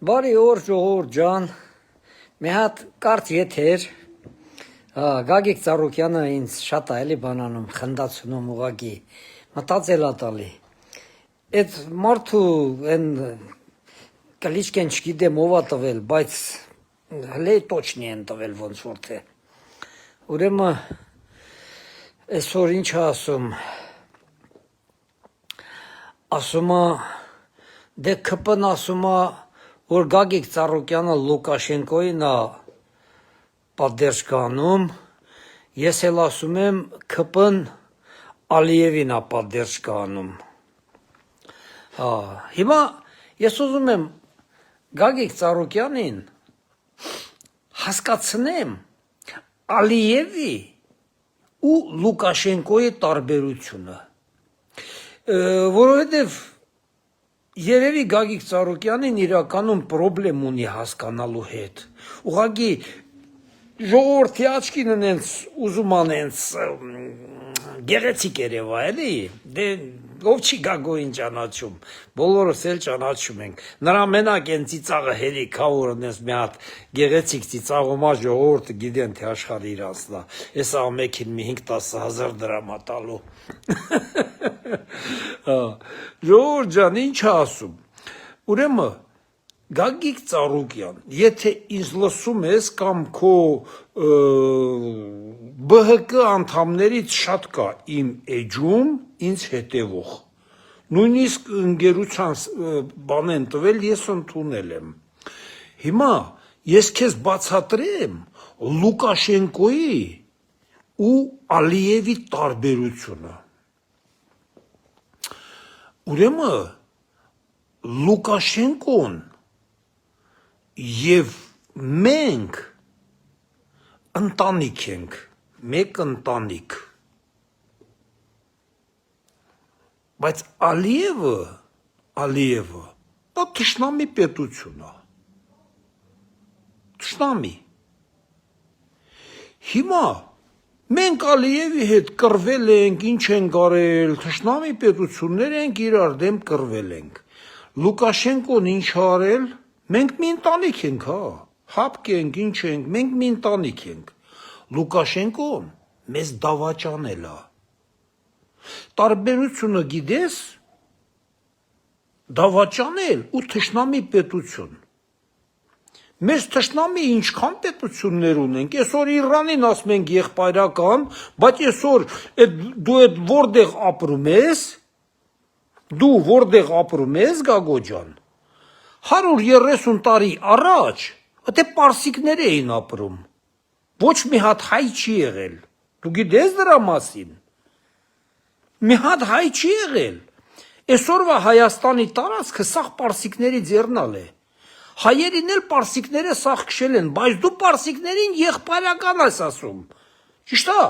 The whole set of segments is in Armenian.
Բարի օր ժողովուրդ ջան, մի հատ կարճ եթեր, Գագիկ Ծառուկյանը ինձ շատ է էլի բանանում, խնդացնում ուղղակի, մտածել ա տալի։ Այդ մարդու այն կլիչկեն չգիտեմ ով ա տվել, բայց հլե տոչնի են տվել ոնց որ թե։ Ուրեմն այսօր ինչ է ասում ա դե ԿՊ-ն ասում ա որ Գագիկ Ծառուկյանը Լուկաշենկոյին է պատերժ կանում, ես էլ ասում եմ ԿՊ-ն Ալիևին է պատերժ կանում։ Հիմա ես ուզում եմ Գագիկ Ծառուկյանին հասկացնեմ Ալիևի ու Լուկաշենկոյի տարբերությունը, որովհետև Երևի Գագիկ Ծառուկյանին իրականում պրոբլեմ ունի հասկանալու հետ, ուղղակի ժողովրդի աչքին ունենց ուզում անենց գեղեցիկ երևա էլի, դե ով չի Գագոյին ճանաչում, բոլորս էլ ճանաչում ենք, նրա մենակ են ծիծաղը հերիք հա որ ունես մի հատ գեղեցիկ ծիծաղում ա ժողովուրդը գիտեն թե աշխարհը իրանցնա, ես ամեքին մի 5-10 հազար դրամ ա տալու, ժողովուրդ ջան ինչ է ասում, ուրեմն Գագիկ Ծառուկյան, եթե ինձ լսում ես կամ քո ԲՀԿ անդամներից շատ կա իմ էջում ինձ հետևող, նույնիսկ ընկերության բան են տվել, ես ընդունել եմ, հիմա ես քեզ բացատրեմ Լուկաշենկոյի ու Ալիևի տարբերությունը, ուրեմն Լուկաշենկոն և մենք ընտանիք ենք, մեկ ընտանիք, բայց Ալիևը, դա թշնամի պետություն է, թշնամի, հիմա մենք Ալիևի հետ կռվել ենք, ինչ ենք արել, թշնամի պետություններ ենք իրար դեմ կռվել ենք, Լուկաշենկոն ինչ արել, մենք մի ընտանիք ենք, հապկ ենք, ինչ ենք, մենք մի ընտանիք ենք, Լուկաշենկոն մեզ դավաճանել է, տարբերությունը գիտես, դավաճանել ու թշնամի պետություն, մեզ թշնամի ինչքան պետություններ ունենք, այսօր Իրանին ասում ենք եղբայրական, բայց այսօր դու այդ որտեղ ապրում ես, Գագո ջան, 130 տարի առաջ դե պարսիկներ էին ապրում, ոչ մի հատ հայ չի եղել, դու գիտես դրա մասին, մի հատ հայ չի եղել, այսօրվա Հայաստանի տարածքը սաղ պարսիկների ձեռնալ է, հայերին էլ պարսիկները սաղ քշել են, բայց դու պարսիկներին եղբայրական ես ասում, ճիշտ է,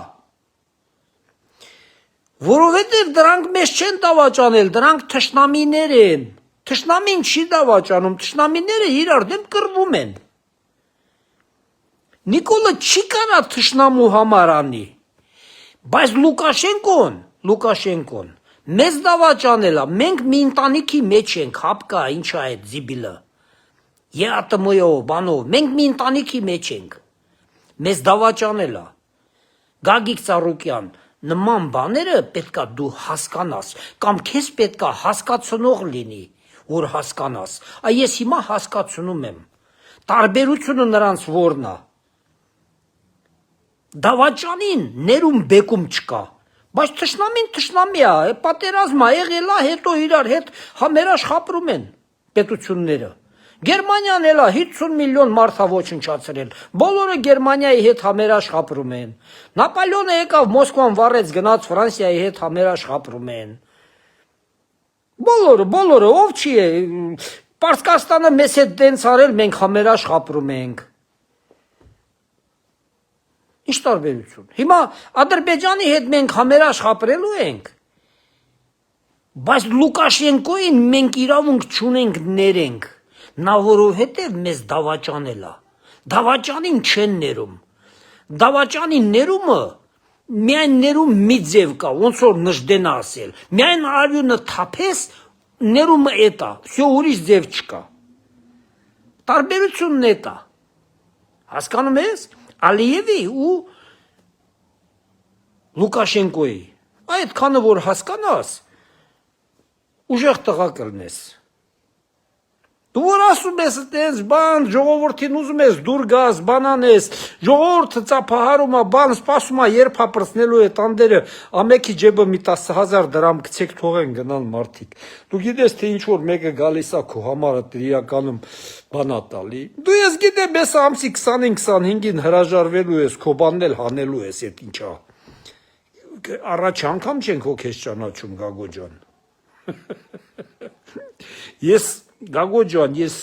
որովհետև դրանք մեզ չեն դավաճանել, դրանք թշնամիներ են, թշնամին չի դավաճանում, թշնամիները իրար դեմ կռվում են, Նիկոլը չի կարա թշնամու համար անի, բայց Լուկաշենկոն, մեզ դավաճանել է, մենք մի ընտանիքի մեջ ենք, հապկա, ինչ է այդ զիբիլը, ԵԱՏՄ-ով, բանով, մենք մի ընտանիքի մեջ ենք, մեզ դավաճանել է, Գագիկ Ծառուկյան, նման բաները պետքա դու հասկանաս, կամ քեզ պետքա հասկացնող լինի, որ հասկանաս, ես հիմա հասկացնում եմ, տարբերությունը նրանց որն է, դավաճանին ներում բեկում չկա, բայց թշնամին թշնամի է, պատերազմ է եղել է, հետո իրար հետ համերաշխ ապրում են պետությունները, Գերմանիան էլ է 50 միլիոն մարդ է ոչնչացրել, բոլորը Գերմանիայի հետ համերաշխ ապրում են, Նապոլեոնը եկավ Մոսկվան վառեց գնաց Ֆրանսիայի հետ համերաշխ ապրում են, բոլորը, ով չի է, Պարսկաստանը մեզ հետ տենց արել, մենք համերաշխ ապրում ենք, Ինչ տարբերություն, հիմա Ադրբեջանի հետ մենք համերաշխ ապրելու ենք, բայց Լուկաշենկոյին մենք իրավունք չունենք ներենք, նա որովհետև մեզ դավաճանել է, դավաճանին չեն ներում, դավաճանին ներումը, միայն ներում մի ձև կա, ոնց որ Նժդենը ասել, միայն արյունը թափես, ներումը էտ է, ուրիշ ձև չկա, Տարբերությունն է դա։ Հասկանում ես, Ալիևի ու Լուկաշենկոյի։ Այդքանը որ հասկանաս, ուժեղ տղա կլնես։ Դու որ ասում ես այդպես բան, ժողովրդին ուզում ես դուր գաս, բանանես, ժողովուրդը ծափահարում է, բան սպասում է, երբ ապրծնելու է տանդերը, ամեքի ջեբը մի 10,000 դրամ գցեք թողեն գնան մարդիկ։ Դու գիտես թե ինչ որ մեկը գալիս է քո համարը իրականում բանա տալի։ Դու ես գիտեմ, ես ամսի 25-25-ին հրաժարվելու ես, քո բանն էլ հանելու ես, այդ ինչա։ Առաջ անգամ չենք հոգ ես ճանաչում Գագո ջան։ Ես Գագո ջան, ես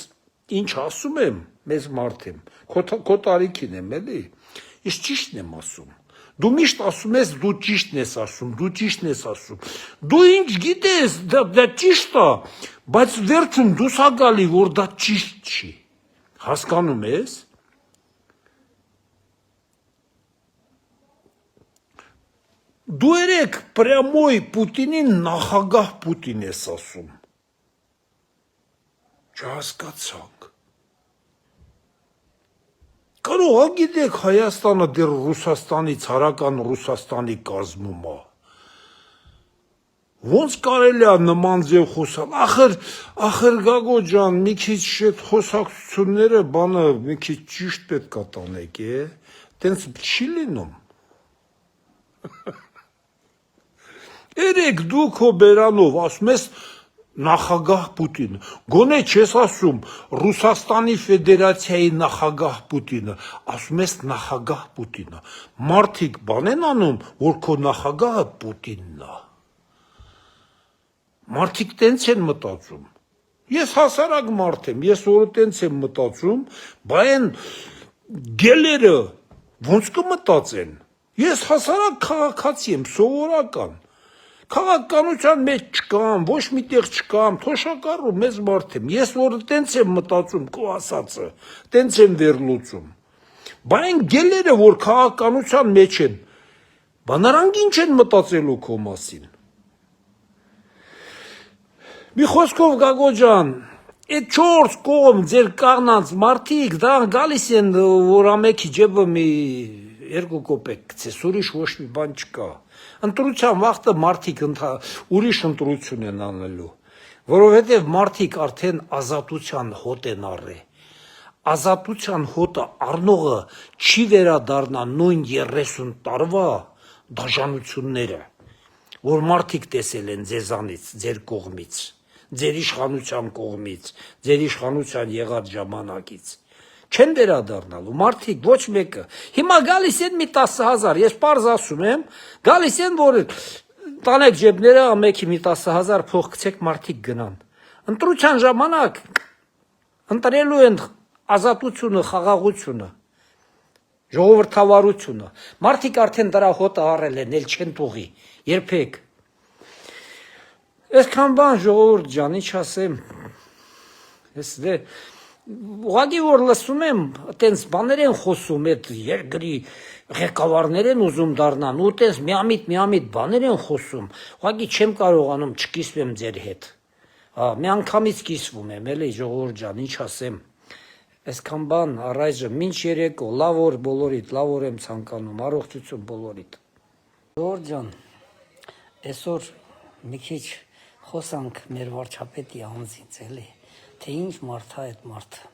ինչ ասում եմ, մեզ մարդ եմ, քո տարիքին եմ էլի, ես ճիշտն եմ ասում, դու միշտ ասում ես, դու ճիշտն ես ասում, դու ճիշտն ես ասում, դու ինչ գիտես, դա ճիշտ է, բայց վերջում դուս ա գալի, որ դա ճիշտ չի, հասկանում ես, դու երեք պրյամոյ Պուտինին նախագահ Պուտին ես ասում, չհասկացանք, կարող ա գիտեք Հայաստանը դեռ Ռուսաստանից, հարական Ռուսաստանի կազմում է, ոնց կարելի է նման ձև խոսալ, ախր Գագո ջան, մի քիչ այդ խոսակցությունները բանը մի քիչ ճիշտ պետք է տանեք, տենց չի լինում, երեք դու քո բերանով ասում ես նախագահ Պուտինը, գոնե չես ասում Ռուսաստանի Ֆեդերացիայի նախագահ Պուտինը, ասում ես նախագահ Պուտինը, մարդիկ բան են անում, որ քո նախագահը Պուտինն է, մարդիկ տենց են մտածում, ես հասարակ մարդ եմ, ես որը տենց եմ մտածում, բա են գելերը ոնց կմտածեն, ես հասարակ քաղաքացի եմ, սովորական, քաղաքականության մեջ չկամ, ոչ մի տեղ չկամ, թոշակառու մեծ մարդ եմ, ես որ տենց եմ մտածում, քո ասածը, տենց եմ վերլուծում, բա այն գելերը, որ քաղաքականության մեջ են, բա նրանք ինչ են մտածելու քո մասին, մի խոսքով Գագո ջան, այդ 4 կողմ ձեր կաղնած մարդիկ, դա գալիս են, որ ամեքի ջեբը մի 2 կոպեկ գցես, ուրիշ ոչ մի բան չկա, ընտրության վաղտը մարդիկ ուրիշ ընտրություն են անելու, որովհետև մարդիկ արդեն ազատության հոտ են առել, ազատության հոտը առնողը չի վերադառնա նույն 30 տարվա դաժանությունները, որ մարդիկ տեսել են ձեզանից, ձեր կողմից, ձեր իշխանության կողմից, ձեր իշխանության եղած ժամանակից, չեն վերադառնալու, մարդիկ ոչ մեկը, հիմա գալիս են մի 10,000, ես պարզ ասում եմ, գալիս են, որ տանեք ջեբները, ամեքի մի 10,000 փող գցեք, մարդիկ գնան, ընտրության ժամանակ ընտրելու են ազատությունը, խաղաղությունը, ժողովրդավարությունը, մարդիկ արդեն դրա հոտը առել են, էլ չեն տուղի, երբեք, այսքան բան ժողովուրդ ջան, ինչ ասեմ, ես դե, ուղղակի որ լսում եմ, տենց բաներ են խոսում, այդ երկրի ղեկավարներ են ուզում դառնան, ու տենց միամիտ բաներ են խոսում, ուղղակի չեմ կարողանում չկիսվեմ ձեր հետ, մի անգամից կիսվում եմ, էլի ժողովուրդ ջան, ինչ ասեմ, այսքան բան առայժմ, մինչ երեկո, լավ օր բոլորիդ, լավ օր եմ ցանկանում, առողջություն բոլորիդ։ Ժողովուրդ ջան, այսօր մի քիչ խոսանք մեր վարչապետի անձից, էլի, թե ինչ մարդ է այդ մարդը։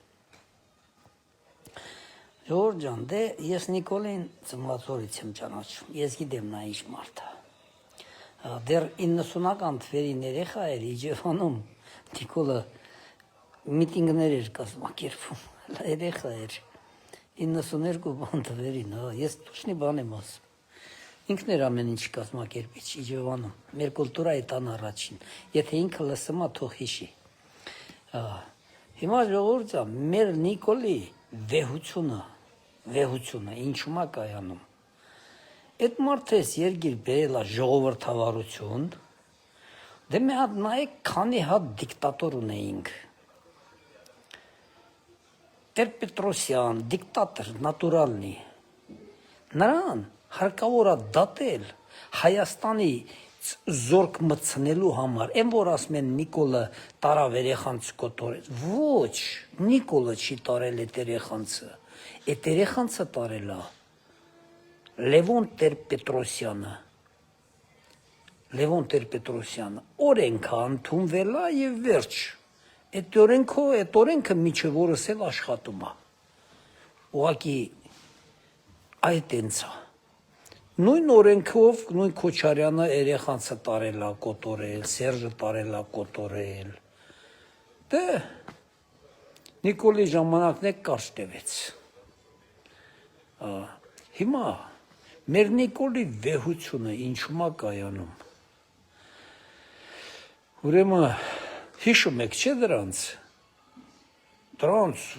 Ժողովուրդ ջան, դե ես Նիկոլին ծնվածորից եմ ճանաչում, ես գիտեմ նա ինչ մարդ է։ Դեռ 90-ական թվերին երեխա էր Իջևանում, Նիկոլը միտինգներ էր կազմակերպում, երեխա էր, 92 բան թվերին, ես տուշնի բան եմ ասում, ինքն էր ամեն ինչ կազմակերպիչ Իջևանում, մեր կուլտուրայի տան առաջին, եթե ինքը լսում է թող հիշի, հիմա ժողովուրդ ջան, մեր Նիկոլի վեհությունը ինչու՞մ է կայանում, այդ մարդես երգիր բերել է ժողովրդավարություն, դե մի հատ նայեք քանի հատ դիկտատոր ունեինք, Տեր-Պետրոսյան, դիկտատոր, նատուրալնի, նրան հարկավոր է դատել Հայաստանի զորք մտցնելու համար, այն որ ասում են Նիկոլը տարավ երեխանց կոտորեց, ոչ, Նիկոլը չի տարել այդ երեխանցը, այդ երեխանցը տարել է Լևոն Տեր-Պետրոսյանը, օրենքը ընդունվել է եւ վերջ, այդ օրենքը միջև օրս էլ աշխատում է, ուղղակի այդ ինձ է, նույն օրենքով, նույն Քոչարյանը երեխանցը տարել է կոտորել, Սերժը տարել է կոտորել, դե Նիկոլի ժամանակն է կարճ տևեց, հիմա մեր Նիկոլի վեհությունը ինչու՞մ է կայանում, ուրեմն հիշում եք չէ դրանց,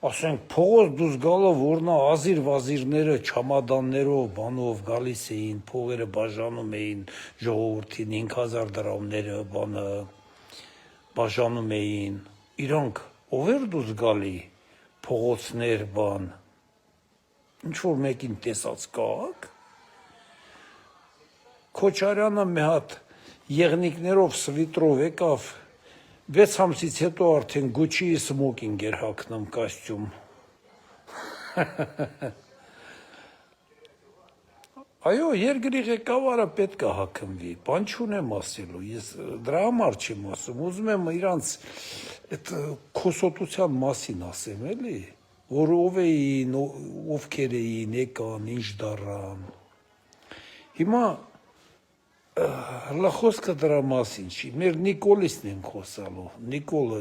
ասենք փողոց դուրս գալով որ նա ազիր-վազիրները չամադաններով բանով գալիս էին, փողերը բաժանում էին ժողովրդին 5000 դրամները բանը բաժանում էին, իրանք ով էր դուրս գալի փողոցներ բան, ինչ որ մեկին տեսած կաք, Քոչարյանը մի հատ եղնիկներով սվիտրով եկավ 6 ամսից հետո արդեն Gucci սմոկինգ էր հագնում կոստյում։ Այո, երկրի ղեկավարը պետք է հագնվի, բան չունեմ ասելու, ես դրա համար չեմ ասում, ուզում եմ իրանց այդ քոսոտության մասին ասեմ, էլի, որ ով էին, ովքեր էին, եկան, ինչ դառան։ Հիմա Խոսքը դրա մասին չի, մեր Նիկոլիսն են խոսալու, Նիկոլը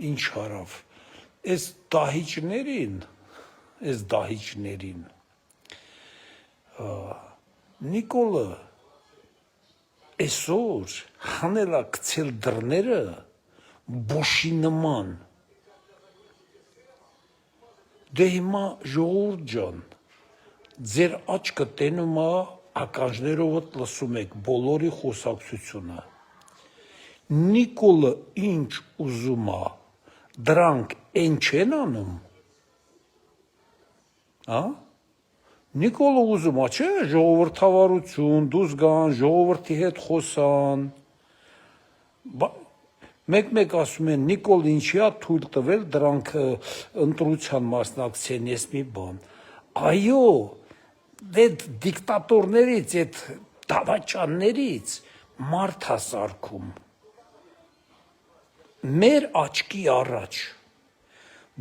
ինչ հարավ, այս դահիճներին, Նիկոլը այսօր հանելա կցել դռները բոշի նման, դե հիմա ժողովուրդ ջան, ձեր աչքը տենում է ականջներովդ լսում եք բոլորի խոսակցությունը, Նիկոլը ինչ ուզում է, դրանք են չեն անում, Նիկոլը ուզում է, չէ, ժողովրդավարություն, դուրս գան, ժողովրդի հետ խոսան, մեկ ասում են, Նիկոլ ինչի է թույլ տվել դրանք ընտրության մասնակցեն, ես մի բան, այո, այդ դիկտատորներից, այդ դավաճաններից մարդ է սարքում, մեր աչքի առաջ,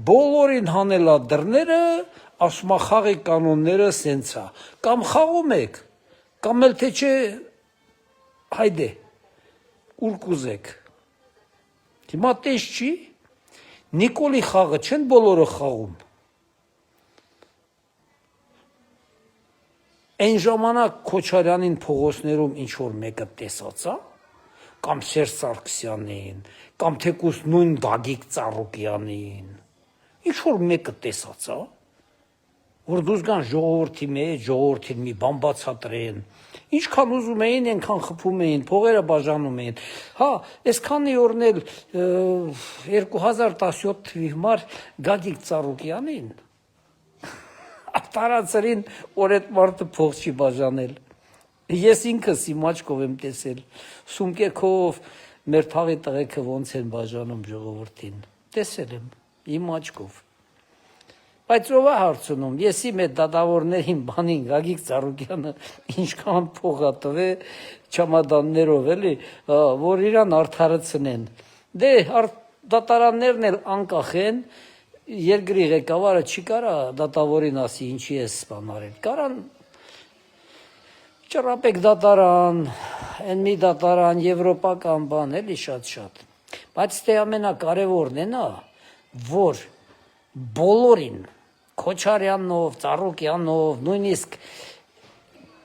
բոլորին հանելա դռները, ասում է խաղի կանոնները սենց է, կամ խաղում եք, կամ էլ թե չէ, հայդե, ուր կուզեք, հիմա տես չի, Նիկոլի խաղը չեն բոլորը խաղում, Այն ժամանակ Քոչարյանին փողոցներում ինչ-որ մեկը տեսած է, կամ Սերժ Սարգսյանին, կամ թեկուզ նույն Գագիկ Ծառուկյանին, ինչ-որ մեկը տեսած է, որ դուրս գան ժողովրդի մեջ, ժողովրդին մի բան բացատրեն, ինչքան ուզում էին, այնքան խփում էին, փողերը բաժանում էին, այսքանի օրն էլ 2017 թվականի համար Գագիկ Ծառուկյանին տարածրին, որ այդ մարդը փող չի բաժանել, ես ինքս իմ աչքով եմ տեսել, սումկեքով մեր թաղի տղեկը ոնց են բաժանում ժողովրդին, տեսել եմ, իմ աչքով, բայց ով է հարցնում, ես իմ այդ դատավորներին բանին Գագիկ Ծառուկյանը ինչքան փող է տվել չամադաններով էլի, որ իրան արդարացնեն, դե դատարաններն էլ անկախ են, երկրի ղեկավարը չի կարա դատավորին ասի ինչի ես սպան արել, կարան ճռապեք դատարան, են մի դատարան, եվրոպական բան էլի շատ, բայց դե ամենակարևորն է նա, որ բոլորին, Քոչարյանով, Ծառուկյանով, նույնիսկ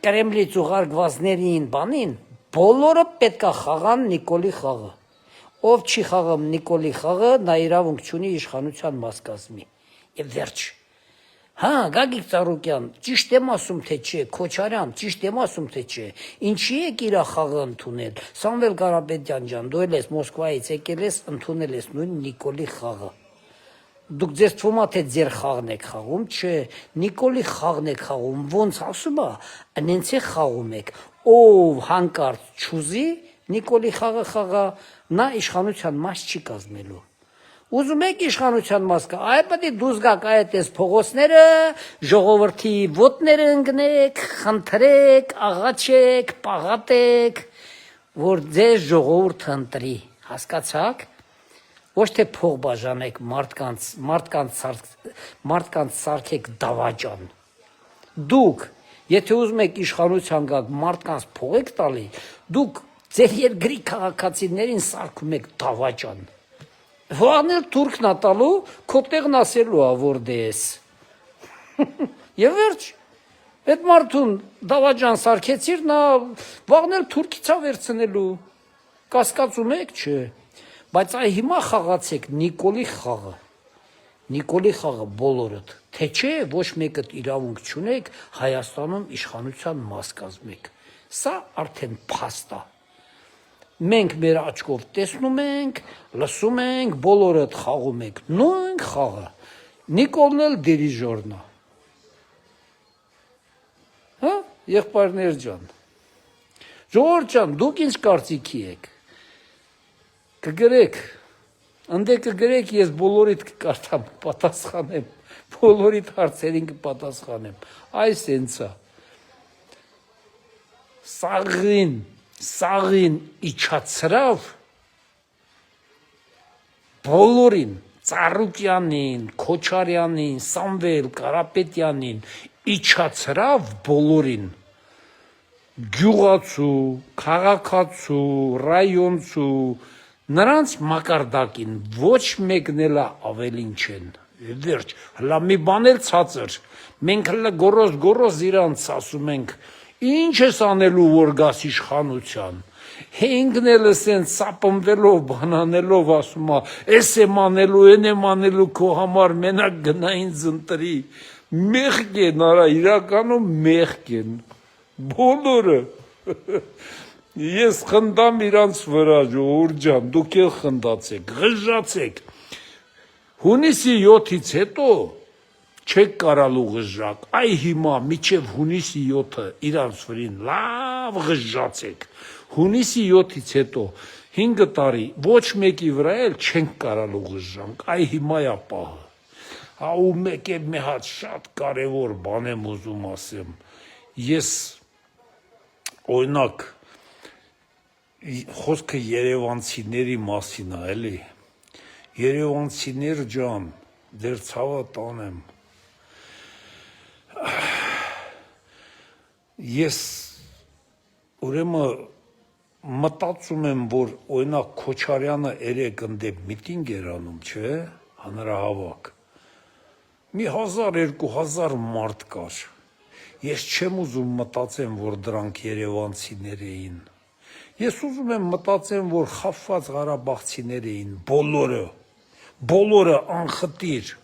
Կրեմլից ուղարկվածներին բանին, բոլորը պետք է խաղան Նիկոլի խաղը, ով չի խաղում Նիկոլի խաղը, նա իրավունք չունի իշխանության մաս կազմի, եւ վերջ, Գագիկ Ծառուկյան, ճիշտ եմ ասում թե չէ, Քոչարյան, ճիշտ եմ ասում թե չէ, ինչի եք իրա խաղը ընդունել, Սամվել Կարապետյան ջան, դու էլ ես Մոսկվայից եկել ես, ընդունել ես նույն Նիկոլի խաղը, դուք ձեզ թվում է թե ձեր խաղն եք խաղում, չէ, Նիկոլի խաղն եք խաղում, ոնց ասում է, նենց է խաղում եք, ով հանկարծ չուզի Նիկոլի խաղը խաղա, նա իշխանության մաս չի կազմելու։ Ուզում եք իշխանության մաս կա, այ պետք է դուրս գաք այդպես փողոցները, ժողովրդի ոտները ընկնեք, խնդրեք, աղաչեք, պաղատեք, որ ձեզ ժողովուրդը ընտրի, հասկացաք։ Ոչ թե փող բաժանեք մարդկանց սարքեք դավաճան։ Դուք, եթե ուզում եք իշխանության գաք մարդկանց փող եք տալի, դուք ձեր երկրի քաղաքացիներին սարքում եք դավաճան։ Վաղնել թուրքն ա տալու, քո տեղն ասելու ա, որ դես։ Եվ վերջ, այդ մարդուն դավաճան սարքեցիր, նա վաղնել թուրքից ա վերցնելու։ Կասկածում եք, չէ։ Բայց այ հիմա խաղացեք Նիկոլի խաղը։ Նիկոլի խաղը բոլորդ, թե չէ ոչ մեկդ իրավունք չունեք Հայաստանում իշխանության մաս կազմեք։ Սա արդեն փաստ է։ Մենք մեր աչքով տեսնում ենք, լսում ենք, բոլորդ խաղում եք նույն խաղը։ Նիկոլն էլ դիրիժորն է։ Հա, եղբայրներ ջան։ Ժողովուրդ ջան, դուք ինչ կարծիքի եք։ Կգրեք, ընդե կգրեք, ես բոլորիդ կկարդամ, պատասխանեմ, բոլորիդ հարցերին կպատասխանեմ, այս ենցա, սաղին իչացրավ, բոլորին, Ծառուկյանին, Քոչարյանին, Սամվել, Կարապետյանին, իչացրավ բոլորին, գյուղացու, քաղաքացու, ռայոնցու, նրանց մակարդակին ոչ մեկն էլ ավելին չեն, վերջ, հլա մի բան էլ ցածր, մենք հլա գորոզ իրանց ասում ենք, ինչ ես անելու, որ գաս իշխանության, հենգն էլ ասեն սապնվելով, բանանելով ասում ա, ես եմ անելու, են եմ անելու քո համար մենակ գնային զնտրի, մեղք են արա, իրականում մեղք են, բոլորը, ես խնդամ իրանց վրա, ժողովուրդ ջան, դուք էլ խնդացեք, ղժացեք, հունիսի 7-ից հետո չեք կարալու ղժակ, այ հիմա միջև հունիսի 7-ը իրանց վրին լավ ղժացեք, հունիսի 7-ից հետո 5 տարի ոչ մեկի վրա էլ չենք կարալու ղժանք, այ հիմա է պահը, հա ու մեկ է մի հատ շատ կարևոր բան եմ ուզում ասեմ, ես օրինակ խոսքը երևանցիների մասին է, էլի, երևանցիներ ջան, դեր ցավը տանեմ, ես ուրեմն մտածում եմ, որ օրինակ Քոչարյանը երեկ ընդե միտինգ էր անում, չէ, հանրահավաք, մի 1000-2000 մարդ կար, ես չեմ ուզում մտածեմ, որ դրանք երևանցիներ էին, ես ուզում եմ մտածեմ, որ խաբված ղարաբաղցիներ էին, բոլորը անխտիր,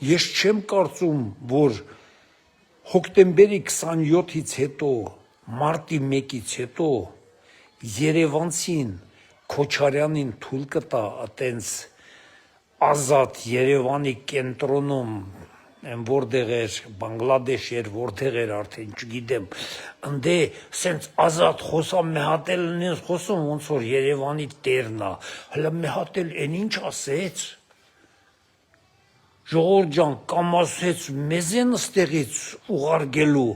ես չեմ կարծում, որ հոկտեմբերի 27-ից հետո, մարտի 1-ից հետո, երևանցին Քոչարյանին թույլ կտա այտենց ազատ Երևանի կենտրոնում, որտեղ էր, Բանգլադեշ էր, որտեղ էր արդեն, չգիտեմ, ընդե սենց ազատ խոսամ, մի հատ էլ նենց խոսում, ոնց որ Երևանի տերն է, հլա մի հատ էլ են ինչ ասեց, ժողովուրդ ջան, կամ ասեց մեզ են ստեղից ուղարկելու,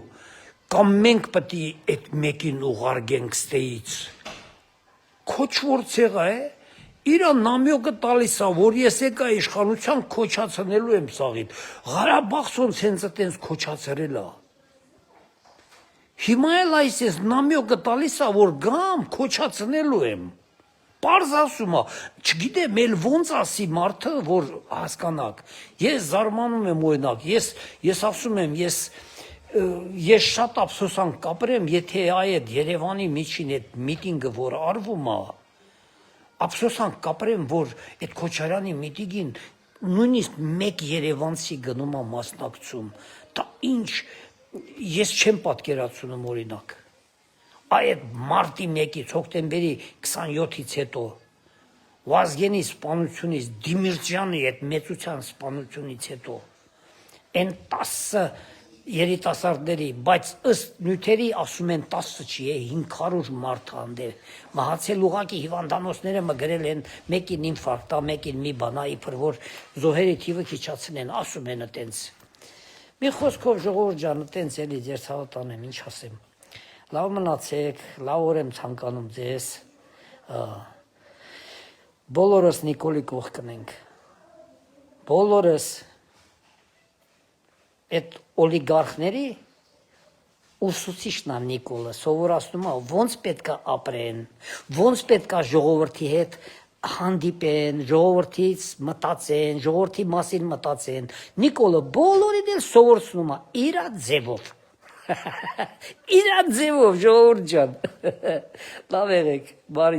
կամ մենք պետք է այդ մեկին ուղարկենք ստեից, քոչ որ ցեղա է, իրա նամյոկը տալիս է, որ ես եկա իշխանության քոչացնելու եմ սաղին, Ղարաբաղցոն հենց այտենց քոչացրել է, հիմա էլ այս նամյոկը տալիս է, որ գամ քոչացնելու եմ, պարզ ասում է, չգիտեմ, էլ ոնց ասի մարդը, որ հասկանաք, ես զարմանում եմ օրինակ, ես ասում եմ, ես շատ ափսոսանք կապրեմ, եթե այդ Երևանի միջին այդ միտինգը, որ արվում է, ափսոսանք կապրեմ, որ այդ Քոչարյանի միտինգին նույնիսկ մեկ երևանցի գնում է մասնակցում, դա ինչ, ես չեմ պատկերացնում օրինակ, այդ մարտի 1-ից, հոկտեմբերի 27-ից հետո, Վազգենի սպանությունից, Դիմիրճյանի այդ մեծության սպանությունից հետո, են 10 երիտասարդների, բայց ըստ նյութերի ասում են 10 չի, 500 մարդ հանդեր։ Մահացել ուղակի հիվանդանոցները մգրել են, մեկին ինֆարկտ, մեկին մի բանա, իբր որ զոհերի թիվը քիչացնեն, ասում են այտենց։ Մի խոսքով ժողովուրդ ջան, այտենց էլի ձեր ցավը տանեմ, ինչ ասեմ։ Լավ մնացեք, լավ օր եմ ցանկանում ձեզ։ Բոլորս Նիկոլի կողքն ենք։ Բոլորս այդ օլիգարխների ուսուցիչն է Նիկոլը, սովորացնում է ոնց պետք է ապրեն, ոնց պետք է ժողովրդի հետ հանդիպեն, ժողովրդից մտածեն, ժողովրդի մասին մտածեն։ Նիկոլը բոլորին էլ սովորացնում է իր ձևով։ Իր ձևով ժողովուրդ ջան։ Լավ եղեք, բարի